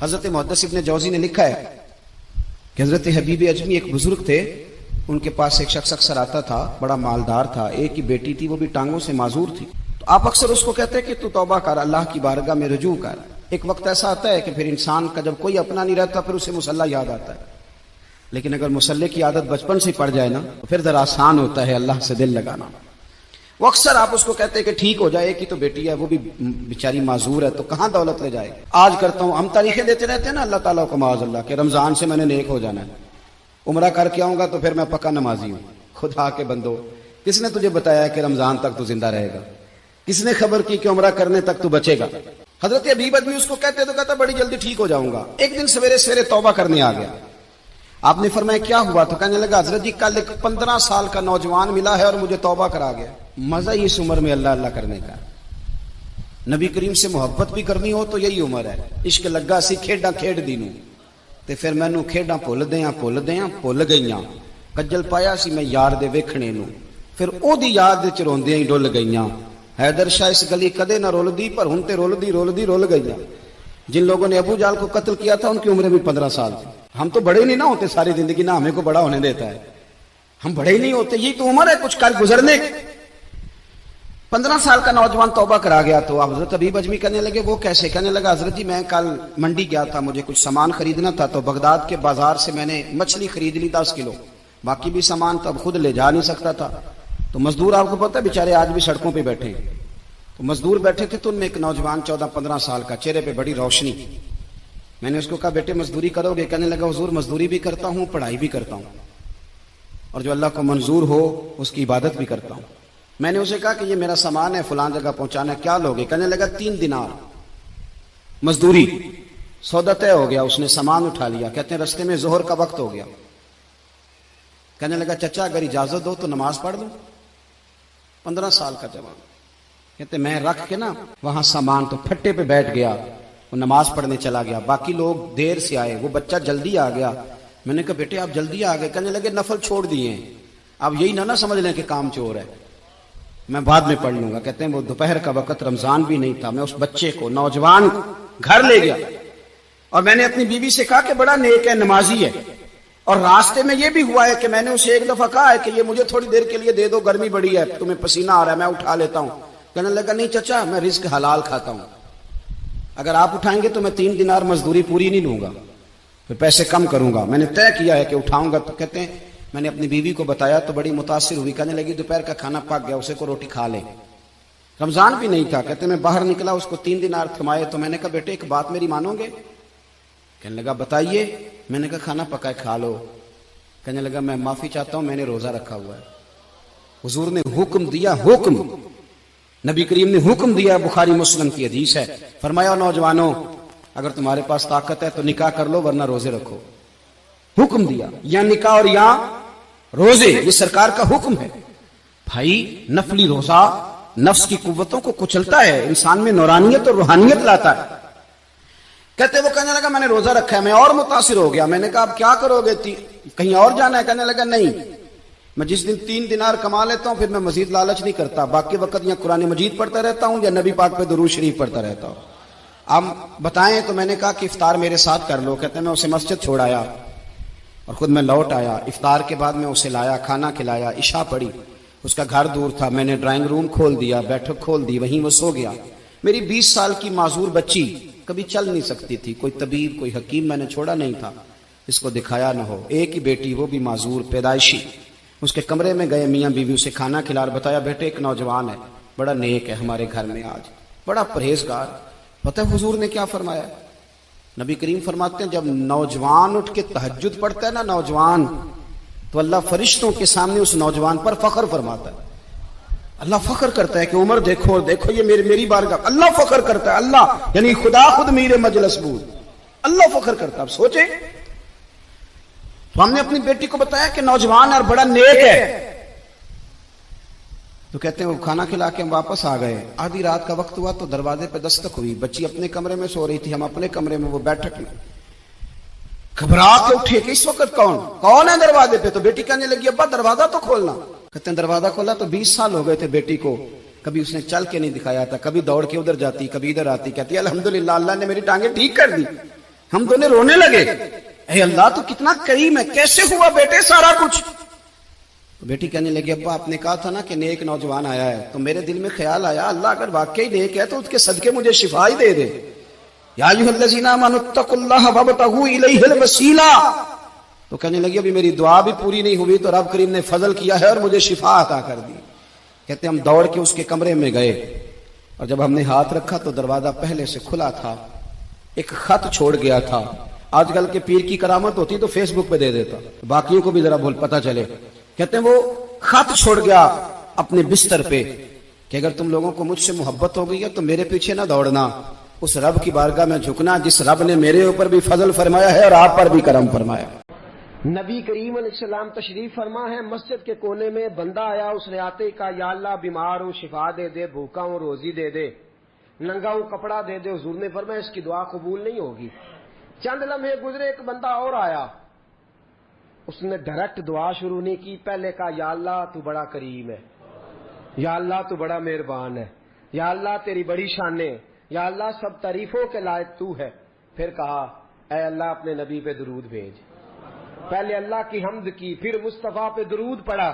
حضرت محدث ابن جوزی نے لکھا ہے کہ حضرت حبیب اجمی ایک بزرگ تھے، ان کے پاس ایک شخص اکثر آتا تھا، بڑا مالدار تھا، ایک ہی بیٹی تھی، وہ بھی ٹانگوں سے معذور تھی. تو آپ اکثر اس کو کہتے کہ تو توبہ کر، اللہ کی بارگاہ میں رجوع کر. ایک وقت ایسا آتا ہے کہ پھر انسان کا جب کوئی اپنا نہیں رہتا پھر اسے مصلی یاد آتا ہے، لیکن اگر مصلی کی عادت بچپن سے پڑ جائے نا تو پھر ذرا آسان ہوتا ہے اللہ سے دل لگانا. وہ اکثر آپ اس کو کہتے ہیں کہ ٹھیک ہو جائے، ایک ہی تو بیٹی ہے، وہ بھی بیچاری معذور ہے، تو کہاں دولت لے جائے. آج کرتا ہوں، ہم تاریخیں دیتے رہتے ہیں نا اللہ تعالیٰ کو معاذ اللہ کہ رمضان سے میں نے نیک ہو جانا ہے، عمرہ کر کے آؤں گا تو پھر میں پکا نمازی ہوں. خدا کے بندو، کس نے تجھے بتایا کہ رمضان تک تو زندہ رہے گا؟ کس نے خبر کی کہ عمرہ کرنے تک تو بچے گا؟ حضرت حبیب ادمی اس کو کہتے تو کہتا بڑی جلدی ٹھیک ہو جاؤں گا. ایک دن سویرے سویرے توبہ کرنے آ گیا. آپ نے فرمایا کیا ہوا؟ تو کہنے لگا حضرت جی کل ایک 15 سال کا نوجوان ملا ہے اور مجھے توبہ کرا گیا. مزہ ہی اس عمر میں اللہ اللہ کرنے کا. نبی کریم سے محبت بھی کرنی ہو تو یہی عمر ہے. عشق لگا سی کھیڈاں کھیڈ دی نوں تے پھر مینوں کھیڈاں بھول گئیاں. کجل پایا سی میں یار دے ویکھنے نوں، پھر او دی یاد وچ روندیاں ہی ڈل گئیاں. حیدر شاہ اس گلی کدے نہ رولدی پر ہن تے رولدی رول گئیاں. جن لوگوں نے ابو جال کو قتل کیا تھا ان کی عمریں بھی 15 سال تھی. ہم تو بڑے نہیں نہ ہوتے ساری زندگی، نہ ہمیں کو بڑا ہونے دیتا ہے، ہم بڑے ہی نہیں ہوتے. یہ تو عمر ہے کچھ کر گزرنے کی. 15 سال کا نوجوان توبہ کرا گیا. تو حضرت حبیب اجمی کہنے لگے وہ کیسے؟ کہنے لگا حضرت جی میں کل منڈی گیا تھا، مجھے کچھ سامان خریدنا تھا، تو بغداد کے بازار سے میں نے مچھلی خرید لی 10 کلو، باقی بھی سامان تب خود لے جا نہیں سکتا تھا. تو مزدور آپ کو پتہ ہے بیچارے آج بھی سڑکوں پہ بیٹھے ہیں. تو مزدور بیٹھے تھے تو ان میں ایک نوجوان 14-15 سال کا، چہرے پہ بڑی روشنی. میں نے اس کو کہا بیٹے مزدوری کرو گے؟ کہنے لگا حضور مزدوری بھی کرتا ہوں، پڑھائی بھی کرتا ہوں، اور جو اللہ کو منظور ہو اس کی عبادت بھی کرتا ہوں. میں نے اسے کہا کہ یہ میرا سامان ہے فلان جگہ پہنچانا ہے، کیا لوگے؟ کہنے لگا 3 دینار مزدوری. سودا طے ہو گیا، اس نے سامان اٹھا لیا. کہتے ہیں رستے میں ظہر کا وقت ہو گیا. کہنے لگا چچا اگر اجازت دو تو نماز پڑھ دوں. 15 سال کا جوان. کہتے میں رکھ کے نا وہاں سامان تو پھٹے پہ بیٹھ گیا، وہ نماز پڑھنے چلا گیا. باقی لوگ دیر سے آئے، وہ بچہ جلدی آ گیا. میں نے کہا بیٹے آپ جلدی آ گئے؟ کہنے لگے نفل چھوڑ دیے ہیں، اب یہی نہ سمجھ لیں کہ کام چور ہے، میں بعد میں پڑھ لوں گا. کہتے ہیں وہ دوپہر کا وقت، رمضان بھی نہیں تھا. میں اس بچے کو نوجوان کو گھر لے گیا اور میں نے اپنی بیوی سے کہا کہ بڑا نیک ہے، نمازی ہے. اور راستے میں یہ بھی ہوا ہے کہ میں نے اسے ایک دفعہ کہا ہے کہ یہ مجھے تھوڑی دیر کے لیے دے دو، گرمی بڑی ہے، تمہیں پسینہ آ رہا ہے، میں اٹھا لیتا ہوں. کہنے لگا نہیں چچا میں رزق حلال کھاتا ہوں، اگر آپ اٹھائیں گے تو میں 3 دینار مزدوری پوری نہیں لوں گا، پھر پیسے کم کروں گا. میں نے طے کیا ہے کہ اٹھاؤں گا. تو کہتے ہیں میں نے اپنی بیوی کو بتایا تو بڑی متاثر ہوئی. کہنے لگی دوپہر کا کھانا پک گیا، اسے کو روٹی کھا لے. رمضان بھی نہیں تھا. کہتے میں باہر نکلا، اس کو 3 دینار تھمائے. تو میں نے کہا بیٹے ایک بات میری مانو گے؟ کہنے لگا بتائیے. میں نے کہا کھانا پکا ہے کھا لو. کہنے لگا میں معافی چاہتا ہوں، میں نے روزہ رکھا ہوا ہے. حضور نے حکم دیا، حکم نبی کریم نے حکم دیا، بخاری مسلم کی حدیث ہے. فرمایا نوجوانوں اگر تمہارے پاس طاقت ہے تو نکاح کر لو ورنہ روزے رکھو. حکم دیا، یا نکاح اور یا روزے، یہ سرکار کا حکم ہے. بھائی نفلی روزہ نفس کی قوتوں کو کچلتا ہے، انسان میں نورانیت اور روحانیت لاتا ہے. کہتے وہ کہنے لگا میں نے روزہ رکھا ہے. میں اور متاثر ہو گیا. میں نے کہا اب کیا کرو گے؟ کہیں اور جانا ہے؟ کہنے لگا نہیں، میں جس دن 3 دینار کما لیتا ہوں پھر میں مزید لالچ نہیں کرتا، باقی وقت یا قرآن مجید پڑھتا رہتا ہوں یا نبی پاک پہ درود شریف پڑھتا رہتا ہوں. اب بتائیں. تو میں نے کہا کہ افطار میرے ساتھ کر لو. کہتے ہیں میں اسے مسجد چھوڑایا اور خود میں لوٹ آیا. افطار کے بعد میں اسے لایا، کھانا کھلایا، عشاء پڑھی. اس کا گھر دور تھا، میں نے ڈرائنگ روم کھول دیا، بیٹھک کھول دی، وہیں وہ سو گیا. میری 20 سال کی معذور بچی کبھی چل نہیں سکتی تھی، کوئی طبیب کوئی حکیم میں نے چھوڑا نہیں تھا اس کو دکھایا نہ ہو. ایک ہی بیٹی، وہ بھی معذور پیدائشی. اس کے کمرے میں گئے، میاں بیوی اسے کھانا کھلا اور بتایا بیٹے ایک نوجوان ہے، بڑا نیک ہے ہمارے گھر میں، آج بڑا پرہیزگار. پتہ ہے حضور نے کیا فرمایا؟ نبی کریم فرماتے ہیں جب نوجوان اٹھ کے تہجد پڑھتا ہے نا نوجوان، تو اللہ فرشتوں کے سامنے اس نوجوان پر فخر فرماتا ہے. اللہ فخر کرتا ہے کہ عمر دیکھو اور دیکھو یہ میری بارگاہ. اللہ فخر کرتا ہے، اللہ یعنی خدا خود میرے مجلس بود، اللہ فخر کرتا ہے. اب سوچیں. تو ہم نے اپنی بیٹی کو بتایا کہ نوجوان اور بڑا نیک ہے. تو کہتے ہیں وہ کھانا کھلا کے ہم واپس آ گئے. آدھی رات کا وقت ہوا تو دروازے پہ دستک ہوئی. بچی اپنے کمرے میں سو رہی تھی، ہم اپنے کمرے میں، وہ بیٹھک میں. گھبرا کے اٹھے کہ اس وقت کون ہے دروازے پہ؟ تو بیٹی کہنے لگی ابا دروازہ تو کھولنا. کہتے ہیں دروازہ کھولا تو 20 سال ہو گئے تھے بیٹی کو، کبھی اس نے چل کے نہیں دکھایا تھا، کبھی دوڑ کے ادھر جاتی کبھی ادھر آتی. کہتی الحمدللہ اللہ نے میری ٹانگیں ٹھیک کر دی. ہم دونوں رونے لگے، اے اللہ تو کتنا کریم ہے، کیسے ہوا بیٹے سارا کچھ؟ تو بیٹی کہنے لگی ابا آپ نے کہا تھا نا کہ نیک نوجوان آیا ہے، تو میرے دل میں خیال آیا اللہ اگر واقعی نیک ہے تو اس کے صدقے مجھے شفا ہی دے دے۔ یا ایھا الذین آمنوا اتقوا اللہ وابتغوا الیہ الوسیلہ۔ تو کہنے لگی ابھی میری دعا بھی پوری نہیں ہوئی تو رب کریم نے فضل کیا ہے اور مجھے شفا عطا کر دی۔ کہتے ہم دوڑ کے اس کے کمرے میں گئے اور جب ہم نے ہاتھ رکھا تو دروازہ پہلے سے کھلا تھا، ایک خط چھوڑ گیا تھا۔ آج کل کے پیر کی کرامت ہوتی تو فیس بک پہ دے دیتا، باقیوں کو بھی ذرا بھول پتہ چلے۔ کہتے ہیں وہ خط چھوڑ گیا اپنے بستر پہ کہ اگر تم لوگوں کو مجھ سے محبت ہو گئی ہے تو میرے پیچھے نہ دوڑنا، اس رب کی بارگاہ میں جھکنا جس رب نے میرے اوپر بھی فضل فرمایا ہے اور آپ پر بھی کرم فرمایا۔ نبی کریم علیہ السلام تشریف فرما ہے، مسجد کے کونے میں بندہ آیا، اس نے آتے ہی کہا یا اللہ بیمار ہوں شفا دے دے، بھوکا ہوں روزی دے دے، ننگا ہوں کپڑا دے دے۔ حضور نے فرمایا اس کی دعا قبول نہیں ہوگی۔ چند لمحے گزرے، ایک بندہ اور آیا، اس نے ڈائریکٹ دعا شروع نہیں کی، پہلے کہا یا اللہ تو بڑا کریم ہے، یا اللہ تو بڑا مہربان ہے، یا اللہ تیری بڑی شان ہے، یا اللہ سب تعریفوں کے لائق تو ہے۔ پھر کہا اے اللہ اپنے نبی پہ درود بھیج۔ پہلے اللہ کی حمد کی، پھر مصطفیٰ پہ درود پڑا۔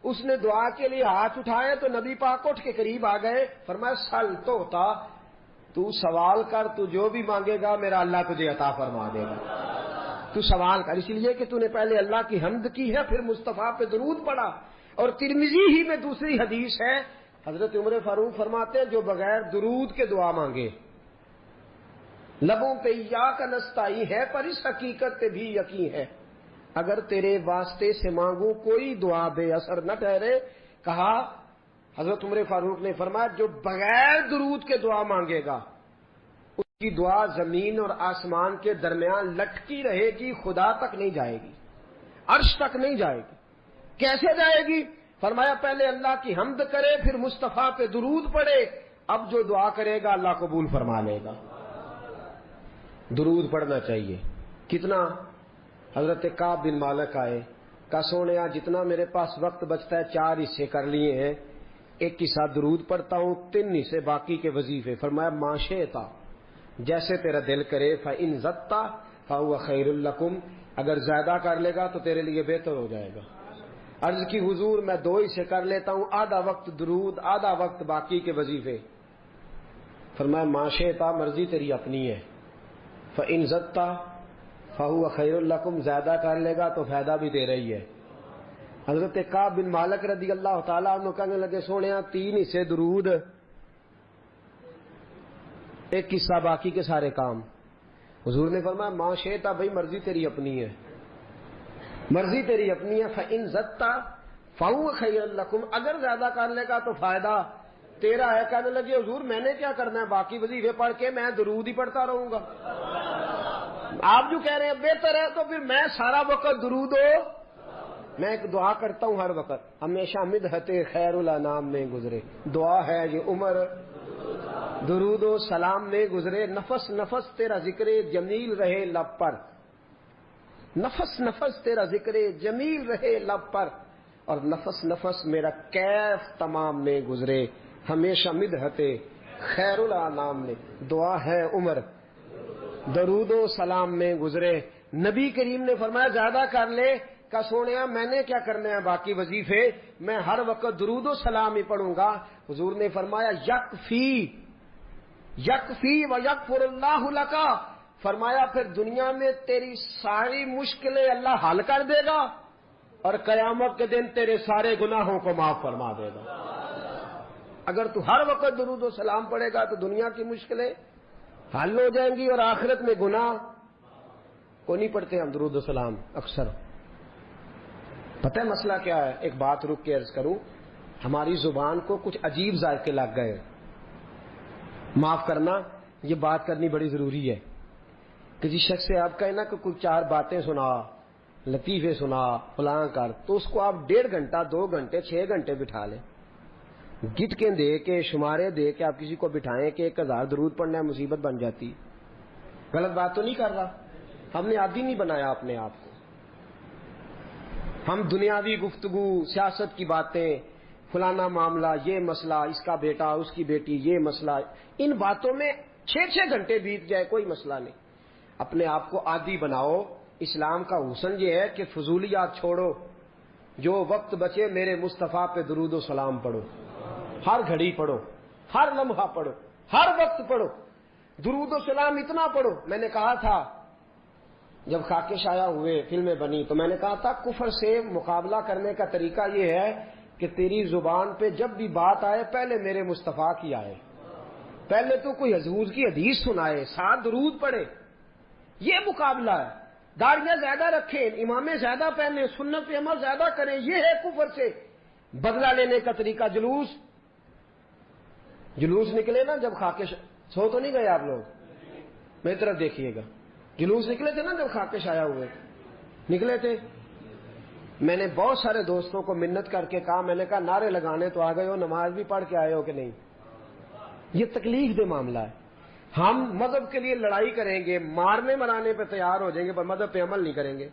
اس نے دعا کے لیے ہاتھ اٹھائے تو نبی پاک اٹھ کے قریب آ گئے، فرمایا سل تو ہوتا، تو سوال کر، تو جو بھی مانگے گا میرا اللہ تجھے عطا فرما دے گا۔ تو سوال کر، اس لیے کہ تو نے پہلے اللہ کی حمد کی ہے، پھر مصطفیٰ پہ درود پڑا۔ اور ترمذی ہی میں دوسری حدیث ہے، حضرت عمر فاروق فرماتے ہیں جو بغیر درود کے دعا مانگے لبوں پہ ایاک نستعین ہے پر اس حقیقت پہ بھی یقین ہے اگر تیرے واسطے سے مانگوں کوئی دعا بے اثر نہ ٹھہرے۔ کہا حضرت عمر فاروق نے فرمایا جو بغیر درود کے دعا مانگے گا اس کی دعا زمین اور آسمان کے درمیان لٹکی رہے گی، خدا تک نہیں جائے گی، عرش تک نہیں جائے گی۔ کیسے جائے گی؟ فرمایا پہلے اللہ کی حمد کرے، پھر مصطفیٰ پہ درود پڑے، اب جو دعا کرے گا اللہ قبول فرما لے گا۔ درود پڑھنا چاہیے۔ کتنا؟ حضرت کعب بن مالک آئے، کہا سونیا جتنا میرے پاس وقت بچتا ہے 4 حصے کر لیے ہیں، ایک کے ساتھ درود پڑھتا ہوں، 3 حصے باقی کے وظیفے۔ فرمایا ما شئتا، جیسے تیرا دل کرے، فإن زدت فهو خیر لکم، اگر زیادہ کر لے گا تو تیرے لیے بہتر ہو جائے گا۔ عرض کی حضور میں 2 حصے کر لیتا ہوں، آدھا وقت درود، آدھا وقت باقی کے وظیفے۔ فرمایا ما شئتا، مرضی تیری اپنی ہے، فإن زدت فهو خیر لکم، زیادہ کر لے گا تو فائدہ بھی دے رہی ہے۔ حضرت کعب بن مالک رضی اللہ تعالیٰ عنہ کہنے لگے سونیا 3 حصے درود، ایک حصہ باقی کے سارے کام۔ حضور نے فرمایا ما شئتا، بھائی مرضی تیری اپنی ہے، مرضی تیری اپنی ہے، فإن زدت فهو خیر لکم، اگر زیادہ کر لے گا تو فائدہ تیرا ہے۔ کہنے لگے حضور میں نے کیا کرنا ہے، باقی وظیفے پڑھ کے میں درود ہی پڑھتا رہوں گا۔ آپ جو کہہ رہے ہیں بہتر ہے تو پھر میں سارا وقت درود ہو، میں ایک دعا کرتا ہوں ہر وقت، ہمیشہ مدحت خیر الانام میں گزرے، دعا ہے یہ عمر درود و سلام میں گزرے، نفس نفس تیرا ذکر جمیل رہے لب پر، نفس نفس تیرا ذکر جمیل رہے لب پر، اور نفس نفس میرا کیف تمام میں گزرے، ہمیشہ مدحت خیر الانام میں، دعا ہے عمر درود و سلام میں گزرے۔ نبی کریم نے فرمایا زیادہ کر لے، کہا سونیا میں نے کیا کرنا ہے باقی وظیفے، میں ہر وقت درود و سلام ہی پڑھوں گا۔ حضور نے فرمایا یکفی یکفی و یغفر اللہ لکا، فرمایا پھر دنیا میں تیری ساری مشکلیں اللہ حل کر دے گا اور قیامت کے دن تیرے سارے گناہوں کو معاف فرما دے گا۔ اگر تو ہر وقت درود و سلام پڑھے گا تو دنیا کی مشکلیں حل ہو جائیں گی اور آخرت میں گناہ کو نہیں پڑھتے ہم درود و سلام اکثر۔ پتہ ہے مسئلہ کیا ہے؟ ایک بات رک کے عرض کروں، ہماری زبان کو کچھ عجیب ذائقے لگ گئے، معاف کرنا یہ بات کرنی بڑی ضروری ہے کہ جس شخص سے آپ کہیں نا کہ کچھ 4 باتیں سنا، لطیفے سنا، فلاں کر، تو اس کو آپ 1.5 گھنٹہ 2 گھنٹے 6 گھنٹے بٹھا لیں، گٹ کے دے کے شمارے دے کے آپ کسی کو بٹھائیں کہ 1000 درود پڑھنا ہے، مصیبت بن جاتی۔ غلط بات تو نہیں کر رہا، ہم نے عادی نہیں بنایا اپنے آپ کو، ہم دنیاوی گفتگو، سیاست کی باتیں، فلانا معاملہ، یہ مسئلہ، اس کا بیٹا اس کی بیٹی، یہ مسئلہ، ان باتوں میں 6 گھنٹے بیت جائے کوئی مسئلہ نہیں۔ اپنے آپ کو عادی بناؤ. اسلام کا حسن یہ ہے کہ فضولیات چھوڑو. جو وقت بچے میرے مصطفیٰ پہ درود و سلام پڑھو. ہر گھڑی پڑھو, ہر لمحہ پڑھو, ہر وقت پڑھو. درود و سلام اتنا پڑھو. میں نے کہا تھا جب خاک شایع ہوئے, فلمیں بنی, تو میں نے کہا تھا کفر سے مقابلہ کرنے کا طریقہ یہ ہے کہ تیری زبان پہ جب بھی بات آئے پہلے میرے مصطفیٰ کی آئے, پہلے تو کوئی حضور کی حدیث سنائے, ساتھ درود پڑھے. یہ مقابلہ ہے. داڑیاں زیادہ رکھیں, امامیں زیادہ پہنیں, سنت پہ عمل زیادہ کریں, یہ ہے کفر سے بدلہ لینے کا طریقہ. جلوس نکلے نا جب خاک سو تو نہیں گئے آپ لوگ, میری طرف دیکھیے گا. جلوس نکلے تھے نا جب خاک شایع ہوئے, نکلے تھے. میں نے بہت سارے دوستوں کو منت کر کے کہا, میں نے کہا نعرے لگانے تو آ گئے ہو, نماز بھی پڑھ کے آئے ہو کہ نہیں؟ یہ تکلیف دہ معاملہ ہے. ہم مذہب کے لیے لڑائی کریں گے, مارنے مرانے پہ تیار ہو جائیں گے, پر مذہب پہ عمل نہیں کریں گے.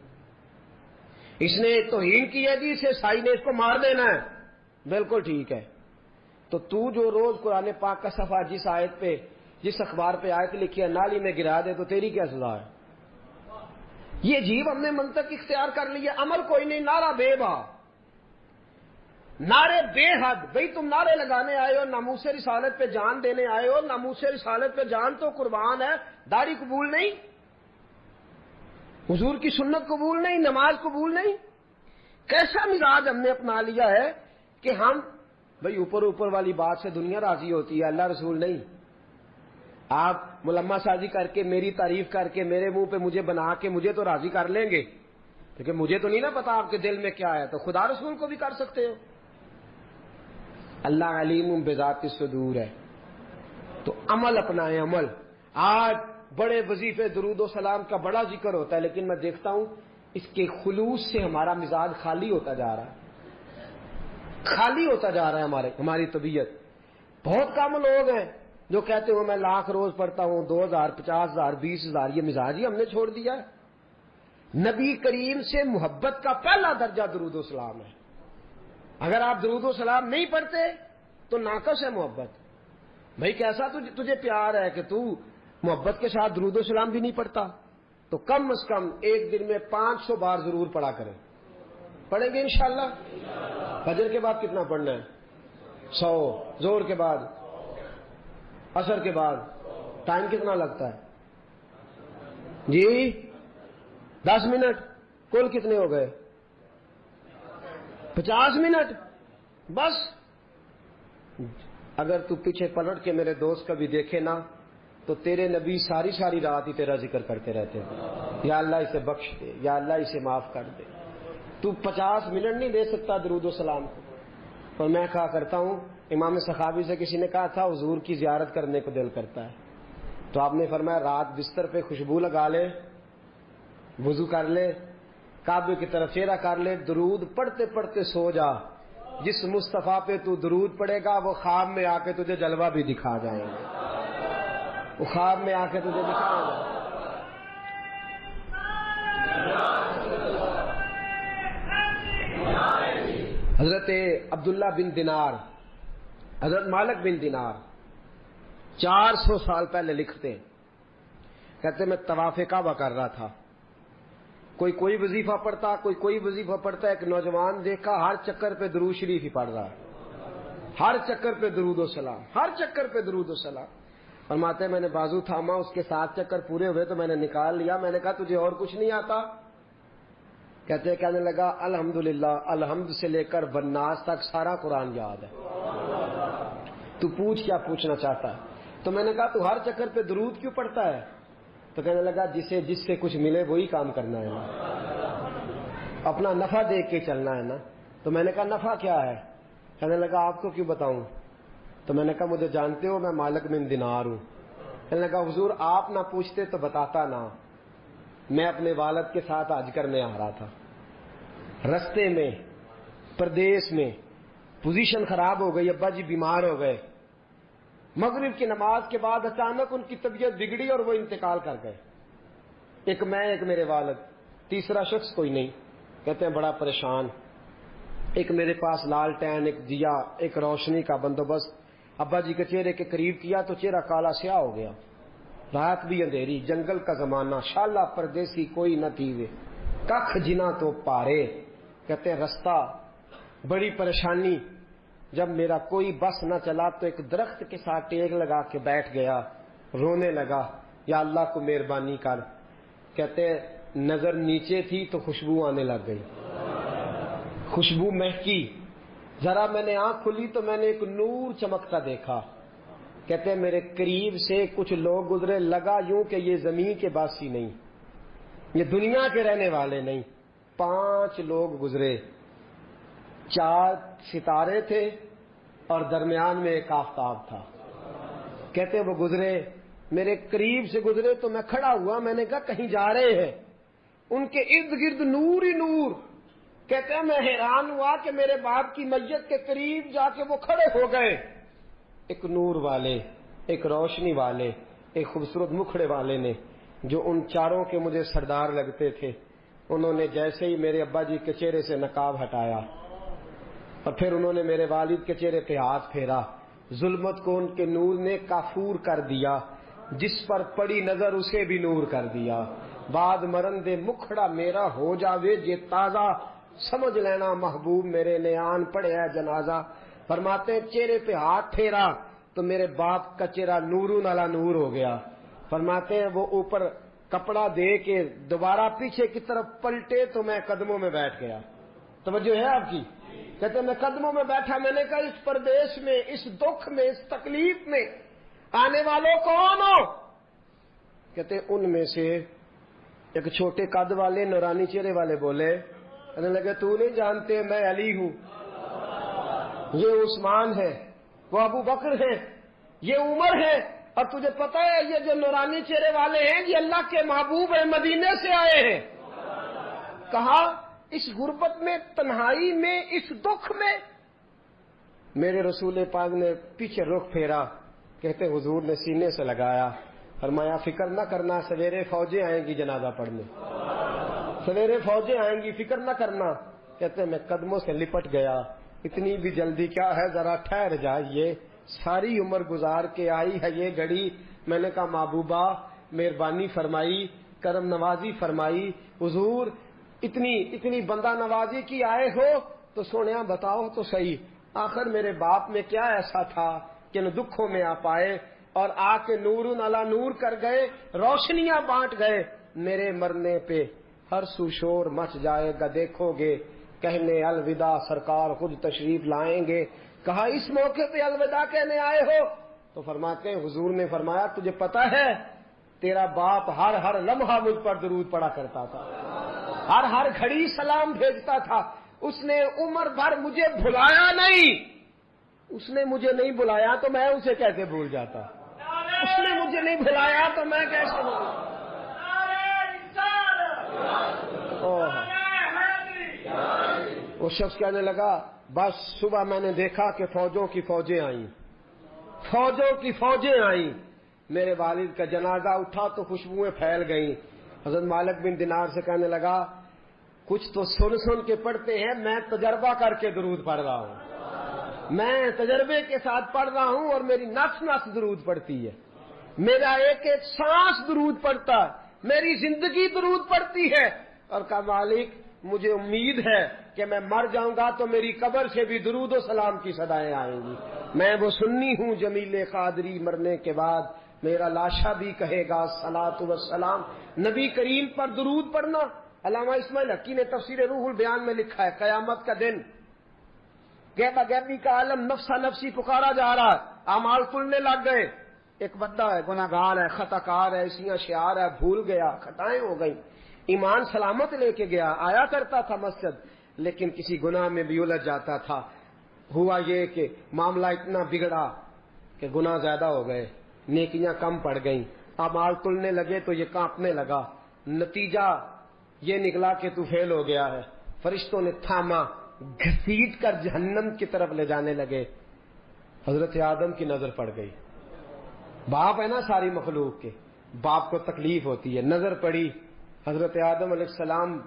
اس نے توہین کی ہے جی, اسے سائی نے اس کو مار دینا ہے. بالکل ٹھیک ہے. تو جو روز قرآن پاک کا صفحہ جس آیت پہ, جس اخبار پہ آیت لکھی ہے نالی میں گرا دے, تو تیری کیا سزا ہے؟ یہ عجیب ہم نے منطق اختیار کر لی ہے. عمل کوئی نہیں, نعرہ بے با, نعرے بے حد. بھئی تم نعرے لگانے آئے ہو, ناموس رسالت پہ جان دینے آئے ہو, ناموس رسالت پہ جان تو قربان ہے, داڑھی قبول نہیں, حضور کی سنت قبول نہیں, نماز قبول نہیں. کیسا مزاج ہم نے اپنا لیا ہے کہ ہم بھئی اوپر والی بات سے دنیا راضی ہوتی ہے, اللہ رسول نہیں. آپ ملما سازی کر کے, میری تعریف کر کے, میرے منہ پہ مجھے بنا کے مجھے تو راضی کر لیں گے, لیکن مجھے تو نہیں نا پتا آپ کے دل میں کیا ہے. تو خدا رسول کو بھی کر سکتے ہو. اللہ علیم بذات الصدور ہے. تو عمل اپنائیں, عمل. آج بڑے وظیفے درود و سلام کا بڑا ذکر ہوتا ہے, لیکن میں دیکھتا ہوں اس کے خلوص سے ہمارا مزاج خالی ہوتا جا رہا ہے, خالی ہوتا جا رہا ہے ہماری طبیعت. بہت کم لوگ ہیں جو کہتے ہو میں 1,00,000 روز پڑھتا ہوں, 2,000, 50,000, 20,000. یہ مزاج ہی ہم نے چھوڑ دیا ہے. نبی کریم سے محبت کا پہلا درجہ درود و سلام ہے. اگر آپ درود و سلام نہیں پڑھتے تو ناقص ہے محبت. بھائی کیسا تجھے پیار ہے کہ تو محبت کے ساتھ درود و سلام بھی نہیں پڑھتا؟ تو کم از کم ایک دن میں 500 بار ضرور پڑھا کریں. پڑھیں گے انشاءاللہ. فجر کے بعد کتنا پڑھنا ہے؟ 100. زور کے بعد, عصر کے بعد. ٹائم کتنا لگتا ہے جی؟ 10 منٹ. کل کتنے ہو گئے؟ 50 منٹ بس. اگر تو پیچھے پلٹ کے میرے دوست کا بھی دیکھے نا, تو تیرے نبی ساری رات ہی تیرا ذکر کرتے رہتے ہیں, یا اللہ اسے بخش دے, یا اللہ اسے معاف کر دے. تو 50 منٹ نہیں دے سکتا درود و سلام کو. اور میں کہا کرتا ہوں, امام سخاوی سے کسی نے کہا تھا حضور کی زیارت کرنے کو دل کرتا ہے, تو آپ نے فرمایا رات بستر پہ خوشبو لگا لے, وضو کر لے, کعبے کی طرف چہرہ کر لے, درود پڑھتے پڑھتے سو جا. جس مصطفیٰ پہ تو درود پڑے گا وہ خواب میں آ کے تجھے جلوہ بھی دکھا جائیں گے, وہ خواب میں آ کے تجھے دکھائیں گے. حضرت عبداللہ بن دینار, حضرت مالک بن دینار 400 سال پہلے لکھتے ہیں, کہتے میں طواف کعبہ کر رہا تھا, کوئی وظیفہ پڑھتا, کوئی وظیفہ پڑھتا. ایک نوجوان دیکھا ہر چکر پہ درود شریف ہی پڑھ رہا ہے, ہر چکر پہ درود و سلام, ہر چکر پہ درود و سلام. فرماتے میں نے بازو تھاما, اس کے 7 چکر پورے ہوئے تو میں نے نکال لیا. میں نے کہا تجھے اور کچھ نہیں آتا؟ کہنے لگا الحمدللہ, الحمد سے لے کر والناس تک سارا قرآن یاد ہے. تو پوچھ کیا پوچھنا چاہتا ہے؟ تو میں نے کہا تو ہر چکر پہ درود کیوں پڑھتا ہے؟ تو کہنے لگا جس سے کچھ ملے وہی کام کرنا ہے نا, اپنا نفع دیکھ کے چلنا ہے نا. تو میں نے کہا نفع کیا ہے؟ کہنے لگا آپ کو کیوں بتاؤں؟ تو میں نے کہا مجھے جانتے ہو میں مالک بن دینار ہوں. کہنے لگا حضور آپ نہ پوچھتے تو بتاتا نا. میں اپنے والد کے ساتھ حج کرنے آ رہا تھا, رستے میں پردیس میں پوزیشن خراب ہو گئی, ابا جی بیمار ہو گئے. مغرب کی نماز کے بعد اچانک ان کی طبیعت بگڑی اور وہ انتقال کر گئے. ایک میں, ایک میرے والد, تیسرا شخص کوئی نہیں. کہتے ہیں بڑا پریشان. ایک میرے پاس لالٹین, ایک دیا, ایک روشنی کا بندوبست. ابا جی کے چہرے کے قریب کیا تو چہرہ کالا سیاہ ہو گیا. رات بھی اندھیری، جنگل کا زمانہ، شالا پردیسی کوئی نہ تھی وے، ککھ جنا تو پارے. کہتے ہیں رستہ بڑی پریشانی. جب میرا کوئی بس نہ چلا تو ایک درخت کے ساتھ ٹیک لگا کے بیٹھ گیا، رونے لگا، یا اللہ کو مہربانی کر. کہتے ہیں نظر نیچے تھی تو خوشبو آنے لگ گئی، خوشبو مہکی. ذرا میں نے آنکھ کھلی تو میں نے ایک نور چمکتا دیکھا. کہتے ہیں میرے قریب سے کچھ لوگ گزرے، لگا یوں کہ یہ زمین کے باسی نہیں، یہ دنیا کے رہنے والے نہیں. 5 لوگ گزرے، 4 ستارے تھے اور درمیان میں ایک آفتاب تھا. کہتے ہیں وہ گزرے، میرے قریب سے گزرے تو میں کھڑا ہوا، میں نے کہا کہیں جا رہے ہیں. ان کے ارد گرد نور ہی نور. کہتے ہیں میں حیران ہوا کہ میرے باپ کی میت کے قریب جا کے وہ کھڑے ہو گئے، ایک نور والے، ایک روشنی والے، ایک خوبصورت مکھڑے والے نے، جو ان 4 کے مجھے سردار لگتے تھے. انہوں نے جیسے ہی میرے ابا جی کے چہرے سے نقاب ہٹایا اور پھر انہوں نے میرے والد کے چہرے پہ ہاتھ پھیرا، ظلمت کو ان کے نور نے کافور کر دیا، جس پر پڑی نظر اسے بھی نور کر دیا. بعد مرن دے مکھڑا میرا ہو جاوے جے تازہ، سمجھ لینا محبوب میرے نے آن پڑیا جنازہ. فرماتے ہیں چہرے پہ ہاتھ پھیرا تو میرے باپ کا چہرہ نورون علی نور ہو گیا. فرماتے ہیں وہ اوپر کپڑا دے کے دوبارہ پیچھے کی طرف پلٹے تو میں قدموں میں بیٹھ گیا. توجہ ہے آپ کی؟ کہتے ہیں میں قدموں میں بیٹھا. میں نے کہا اس پردیش میں، اس دکھ میں، اس تکلیف میں آنے والوں کون ہو؟ کہتے ہیں ان میں سے ایک چھوٹے قد والے نورانی چہرے والے بولے، کہنے لگے تو نہیں جانتے میں علی ہوں، یہ عثمان ہے، وہ ابو بکر ہے، یہ عمر ہے، اور تجھے پتا ہے یہ جو نورانی چہرے والے ہیں یہ اللہ کے محبوب ہیں، مدینے سے آئے ہیں. کہا اس غربت میں، تنہائی میں، اس دکھ میں. میرے رسول پاک نے پیچھے رخ پھیرا. کہتے حضور نے سینے سے لگایا، فرمایا فکر نہ کرنا، سویرے فوجیں آئیں گی جنازہ پڑھنے، سویرے فوجیں آئیں گی، فکر نہ کرنا. کہتے میں قدموں سے لپٹ گیا. اتنی بھی جلدی کیا ہے، ذرا ٹھہر جائیے، ساری عمر گزار کے آئی ہے یہ گھڑی. میں نے کہا محبوبہ مہربانی فرمائی، کرم نوازی فرمائی، حضور اتنی بندہ نوازی کی آئے ہو تو سونیا بتاؤ تو صحیح، آخر میرے باپ میں کیا ایسا تھا کہ ان دکھوں میں آپ آئے اور آ کے نور علی نور کر گئے، روشنیاں بانٹ گئے. میرے مرنے پہ ہر سو شور مچ جائے گا، دیکھو گے کہنے الوداع سرکار خود تشریف لائیں گے. کہا اس موقع پہ الوداع کہنے آئے ہو؟ تو فرماتے ہیں حضور نے فرمایا تجھے پتا ہے تیرا باپ ہر لمحہ مجھ پر درود پڑا کرتا تھا، ہر گھڑی سلام بھیجتا تھا. اس نے عمر بھر مجھے بھلایا نہیں، اس نے مجھے نہیں بلایا تو میں اسے کیسے بھول جاتا، اس نے مجھے نہیں بلایا تو میں کیسے بھول. وہ شخص کہنے لگا بس صبح میں نے دیکھا کہ فوجوں کی فوجیں آئیں، فوجوں کی فوجیں آئیں. میرے والد کا جنازہ اٹھا تو خوشبوئیں پھیل گئیں. حضرت مالک بن دینار سے کہنے لگا کچھ تو سن کے پڑھتے ہیں، میں تجربہ کر کے درود پڑھ رہا ہوں، میں تجربے کے ساتھ پڑھ رہا ہوں اور میری نفس درود پڑھتی ہے، میرا ایک ایک سانس درود پڑتا ہے، میری زندگی درود پڑتی ہے. اور کہا مالک مجھے امید ہے کہ میں مر جاؤں گا تو میری قبر سے بھی درود و سلام کی صدائیں آئیں گی. میں وہ سنی ہوں جمیل قادری، مرنے کے بعد میرا لاشا بھی کہے گا صلاۃ و سلام. نبی کریم پر درود پڑھنا. علامہ اسماعیل حقی نے تفسیر روح البیان میں لکھا ہے قیامت کا دن غیبہ غیبی کا عالم نفسا نفسی پکارا جا رہا ہے، اعمال تلنے لگ گئے. ایک بندہ ہے، گناہ گار ہے، خطا کار ہے، اسیاں شعار ہے، بھول گیا، خطائیں ہو گئیں، ایمان سلامت لے کے گیا، آیا کرتا تھا مسجد، لیکن کسی گناہ میں بھی الجھ جاتا تھا. ہوا یہ کہ معاملہ اتنا بگڑا کہ گناہ زیادہ ہو گئے، نیکیاں کم پڑ گئیں، اعمال تلنے لگے تو یہ کانپنے لگا. نتیجہ یہ نکلا کہ تو فیل ہو گیا ہے. فرشتوں نے تھاما، گھسیٹ کر جہنم کی طرف لے جانے لگے. حضرت آدم کی نظر پڑ گئی، باپ ہے نا ساری مخلوق کے، باپ کو تکلیف ہوتی ہے، نظر پڑی. حضرت آدم علیہ السلام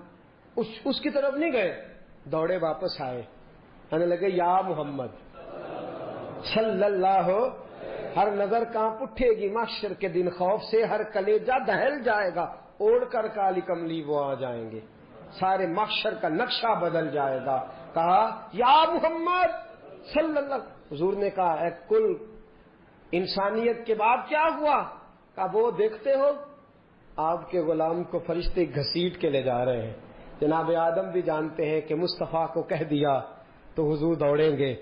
اس کی طرف نہیں گئے، دوڑے واپس آئے، کہنے لگے یا محمد صلی اللہ ہر نظر کانپ اٹھے گی محشر کے دن خوف سے، ہر کلیجہ دہل جائے گا، اوڑھ کر کالی کملی وہ آ جائیں گے، سارے محشر کا نقشہ بدل جائے گا۔ کہا یا محمد صلی اللہ، حضور نے کہا اے کل انسانیت کے بعد کیا ہوا؟ کہا وہ دیکھتے ہو آپ کے غلام کو فرشتے گھسیٹ کے لے جا رہے ہیں۔ جناب آدم بھی جانتے ہیں کہ مصطفیٰ کو کہہ دیا تو حضور دوڑیں گے۔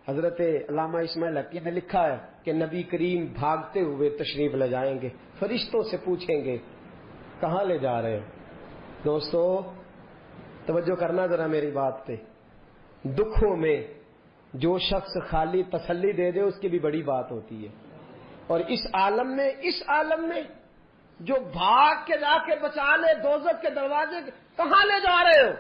حضرت علامہ اسماعیل حقی نے لکھا ہے کہ نبی کریم بھاگتے ہوئے تشریف لے جائیں گے، فرشتوں سے پوچھیں گے کہاں لے جا رہے ہیں؟ دوستو توجہ کرنا ذرا میری بات پہ، دکھوں میں جو شخص خالی تسلی دے دے اس کی بھی بڑی بات ہوتی ہے، اور اس عالم میں جو بھاگ کے جا کے بچا لے دوزخ کے دروازے، کہاں لے جا رہے ہو؟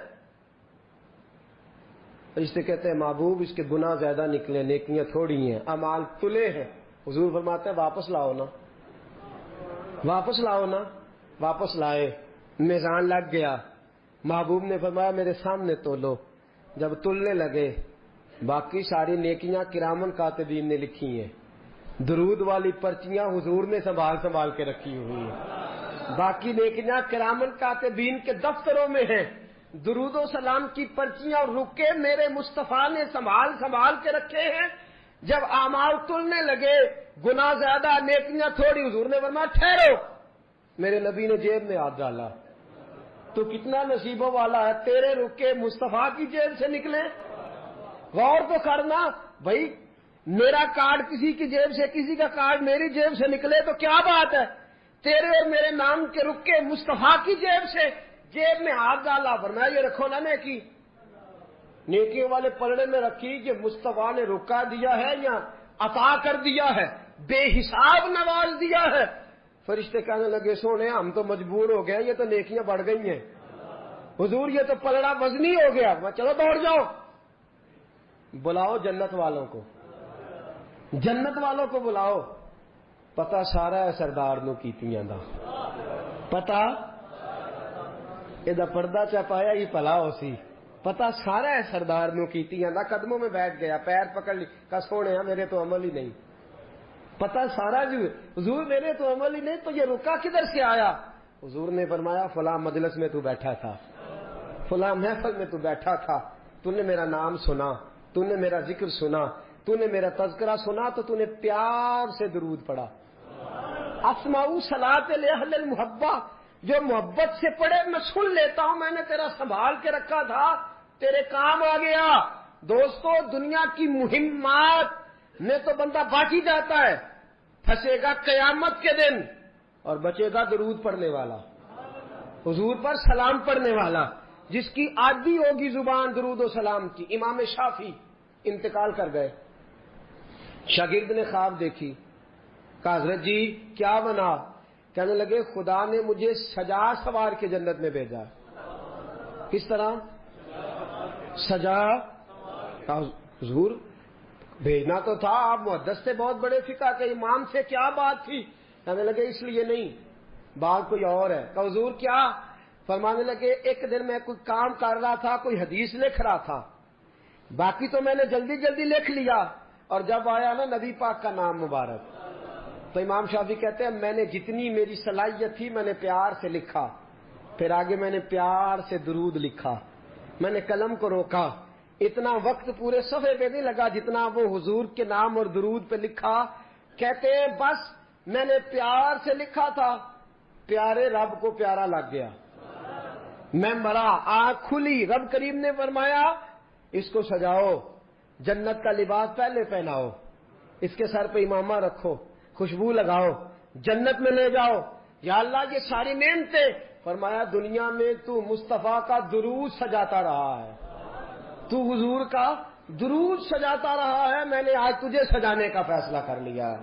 فرشتے کہتے ہیں محبوب اس کے گناہ زیادہ نکلے، نیکیاں تھوڑی ہیں، اعمال تلے ہیں۔ حضور فرماتے ہیں واپس لاؤ نا، واپس لاؤ نا، واپس لائے، میزان لگ گیا۔ محبوب نے فرمایا میرے سامنے تولو، جب تلنے لگے باقی ساری نیکیاں کرامن کاتبین نے لکھی ہیں، درود والی پرچیاں حضور نے سنبھال کے رکھی ہوئی ہیں، باقی نیکیاں کرامن کاتبین کے دفتروں میں ہیں، درود و سلام کی پرچیاں اور رکے میرے مصطفیٰ نے سنبھال کے رکھے ہیں۔ جب اعمال تلنے لگے، گناہ زیادہ نیکیاں تھوڑی، حضور نے فرمایا ٹھہرو، میرے نبی نے جیب میں ہاتھ ڈالا، تو کتنا نصیبوں والا ہے، تیرے رکے مصطفیٰ کی جیب سے نکلے۔ غور تو کرنا بھائی، میرا کارڈ کسی کی جیب سے، کسی کا کارڈ میری جیب سے نکلے تو کیا بات ہے، تیرے اور میرے نام کے رکے مصطفیٰ کی جیب سے، جیب میں ہاتھ ڈالا، ورنہ یہ رکھو نا نیکی، نیکیوں والے پلڑے میں رکھی کہ مصطفیٰ نے رکا دیا ہے یا عطا کر دیا ہے، بے حساب نواز دیا ہے۔ فرشتے کہنے لگے سونے ہم تو مجبور ہو گئے، یہ تو نیکیاں بڑھ گئی ہیں، حضور یہ تو پلڑا وزنی ہو گیا، چلو دوڑ جاؤ، بلاؤ جنت والوں کو، جنت والوں کو بلاؤ، پتہ سارا ہے سردار نو کیتیاں دا، پتہ یہ پردہ چا پایا ہی پلا ہو سی، پتہ سارا ہے سردار نو کیتیاں دا، قدموں میں بیٹھ گیا، پیر پکڑ لی، کہا سونے میرے تو عمل ہی نہیں، پتہ سارا جو حضور میرے تو عمل ہی نہیں، تو یہ رکا کدھر سے آیا؟ حضور نے فرمایا فلاں مجلس میں تو بیٹھا تھا، فلاں محفل میں تو بیٹھا تھا، تو نے میرا نام سنا، تو نے میرا ذکر سنا، تو نے میرا تذکرہ سنا، تو تو نے پیار سے درود پڑھا۔ اسمعوا صلاۃ لاہل المحبہ، جو محبت سے پڑھے میں سن لیتا ہوں، میں نے تیرا سنبھال کے رکھا تھا، تیرے کام آ گیا۔ دوستو دنیا کی مہمات میں تو بندہ بچ ہی جاتا ہے، پھنسے گا قیامت کے دن، اور بچے گا درود پڑھنے والا، حضور پر سلام پڑھنے والا، جس کی عادی ہوگی زبان درود و سلام کی۔ امام شافعی انتقال کر گئے، شاگرد نے خواب دیکھی، کہا حضرت جی کیا بنا؟ کہنے لگے خدا نے مجھے سجا سوار کے جنت میں بھیجا۔ کس طرح سجا؟ کہا حضور بھیجنا تو تھا، آپ محدث سے بہت بڑے فقہ کے امام سے، کیا بات تھی؟ کہنے لگے اس لیے نہیں، بات کوئی اور ہے۔ کہا حضور کیا؟ فرمانے لگے ایک دن میں کوئی کام کر رہا تھا، کوئی حدیث لکھ رہا تھا، باقی تو میں نے جلدی جلدی لکھ لیا، اور جب آیا نا نبی پاک کا نام مبارک، تو امام شافعی کہتے ہیں میں نے جتنی میری صلاحیت تھی میں نے پیار سے لکھا، پھر آگے میں نے پیار سے درود لکھا، میں نے قلم کو روکا، اتنا وقت پورے صفحے پہ نہیں لگا جتنا وہ حضور کے نام اور درود پہ لکھا۔ کہتے ہیں بس میں نے پیار سے لکھا تھا، پیارے رب کو پیارا لگ گیا، میں مرا، آنکھ کھلی، رب کریم نے فرمایا اس کو سجاؤ، جنت کا لباس پہلے پہناؤ، اس کے سر پہ امامہ رکھو، خوشبو لگاؤ، جنت میں لے جاؤ، یا اللہ یہ ساری نعمتیں۔ فرمایا دنیا میں تو مصطفیٰ کا درود سجاتا رہا ہے، تو حضور کا درود سجاتا رہا ہے، میں نے آج تجھے سجانے کا فیصلہ کر لیا ہے۔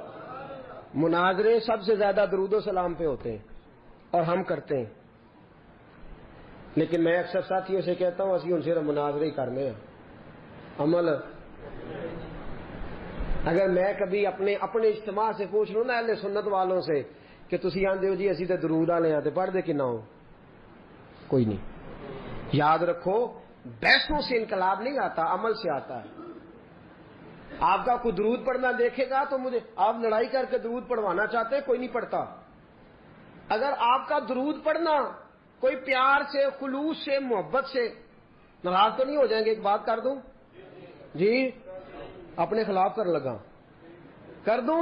مناظرے سب سے زیادہ درود و سلام پہ ہوتے ہیں اور ہم کرتے ہیں، لیکن میں اکثر ساتھیوں سے کہتا ہوں اسی ان سے مناظرے ہی کرنے ہیں، عمل۔ اگر میں کبھی اپنے اجتماع سے پوچھ لوں نا اہل سنت والوں سے کہ تسی آندے ہو جی اسی تے درود والے ہیں تے پڑھ دے کنا ہو، کوئی نہیں۔ یاد رکھو بحثوں سے انقلاب نہیں آتا، عمل سے آتا ہے۔ آپ کا کوئی درود پڑھنا دیکھے گا تو مجھے آپ لڑائی کر کے درود پڑھوانا چاہتے ہیں، کوئی نہیں پڑھتا. اگر آپ کا درود پڑھنا کوئی پیار سے، خلوص سے، محبت سے، ناراض تو نہیں ہو جائیں گے؟ ایک بات کر دوں جی، اپنے خلاف کر لگا کر دوں.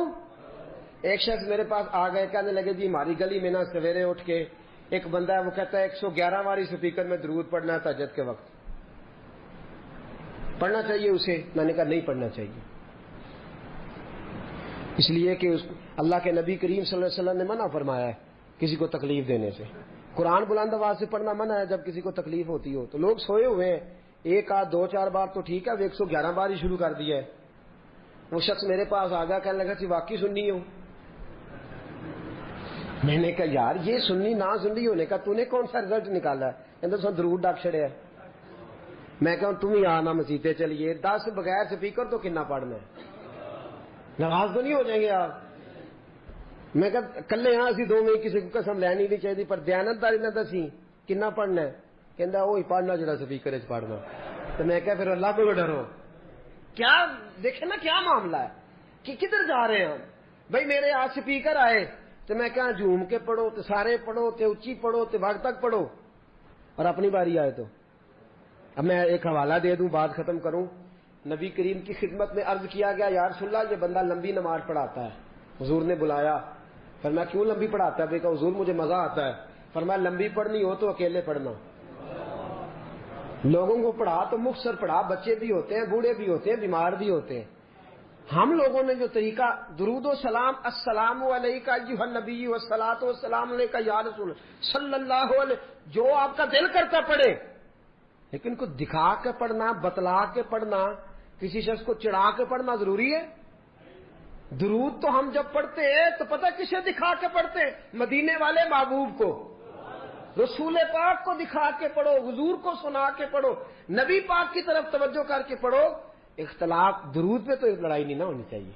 ایک شخص میرے پاس آ گئے، کہنے لگے جی ہماری گلی میں نا سویرے اٹھ کے ایک بندہ ہے، وہ کہتا ہے 111 باری سپیکر میں درود پڑھنا ہے تہجد کے وقت، پڑھنا چاہیے اسے؟ میں نے کہا نہیں پڑھنا چاہیے، اس لیے کہ اللہ کے نبی کریم صلی اللہ علیہ وسلم نے منع فرمایا ہے کسی کو تکلیف دینے سے. قرآن بلند آواز سے پڑھنا منع ہے جب کسی کو تکلیف ہوتی ہو. تو لوگ سوئے ہوئے ہیں، ایک آدھ 2-4 بار تو ٹھیک ہے، وہ 111 بار ہی شروع کر دیا ہے. وہ شخص میرے پاس آ گیا، کہنے لگا جی واقعی سنی ہو؟ میں نے کہا یار یہ سنی نہ سنی ہونے کا تو نے کون سا رزلٹ نکالا ہے؟ کہتے سن درود ڈاک چھڑے ہے. میں کہا تم ہی آنا مسیطے چلیے، 10 بغیر سپیکر تو کنا پڑھنا ہے؟ ناراض تو نہیں ہو جائیں گے آپ؟ میں کہا کلے ہاں اسی دو میں کسی کو قسم لینی نہیں چاہیے، پر دیانتداری نہ دسی کنا پڑھنا ہے؟ کہندا وہی پڑھنا جڑا سپیکر وچ پڑھنا. تو میں کہا پھر اللہ کو ڈرو. کیا دیکھیں نا کیا معاملہ ہے کہ کدھر جا رہے ہیں ہم. بھائی میرے ہاتھ سپیکر آئے تو میں کہاں جھوم کے پڑھو، تو سارے پڑھو، تو اچھی پڑھو، تو وقت تک پڑھو، اور اپنی باری آئے تو. اب میں ایک حوالہ دے دوں، بات ختم کروں. نبی کریم کی خدمت میں عرض کیا گیا یا رسول اللہ یہ بندہ لمبی نماز پڑھاتا ہے. حضور نے بلایا، فرمایا کیوں لمبی پڑھاتا ہے؟ کہا حضور مجھے مزہ آتا ہے. فرمایا لمبی پڑھنی ہو تو اکیلے پڑھنا، لوگوں کو پڑھا تو مختصر پڑھا، بچے بھی ہوتے ہیں، بوڑھے بھی ہوتے ہیں، بیمار بھی ہوتے ہیں. ہم لوگوں نے جو طریقہ درود و سلام، السلام علیکہ ایھا النبی والصلاۃ والسلام علیکہ یا رسول صلی اللہ علیہ، جو آپ کا دل کرتا پڑھے، لیکن کو دکھا کے پڑھنا، بتلا کے پڑھنا، کسی شخص کو چڑھا کے پڑھنا ضروری ہے؟ درود تو ہم جب پڑھتے ہیں تو پتہ کسے دکھا کے پڑھتے ہیں؟ مدینے والے محبوب کو، رسول پاک کو دکھا کے پڑھو، حضور کو سنا کے پڑھو، نبی پاک کی طرف توجہ کر کے پڑھو. اختلاف درود پہ تو لڑائی نہیں نہ ہونی چاہیے.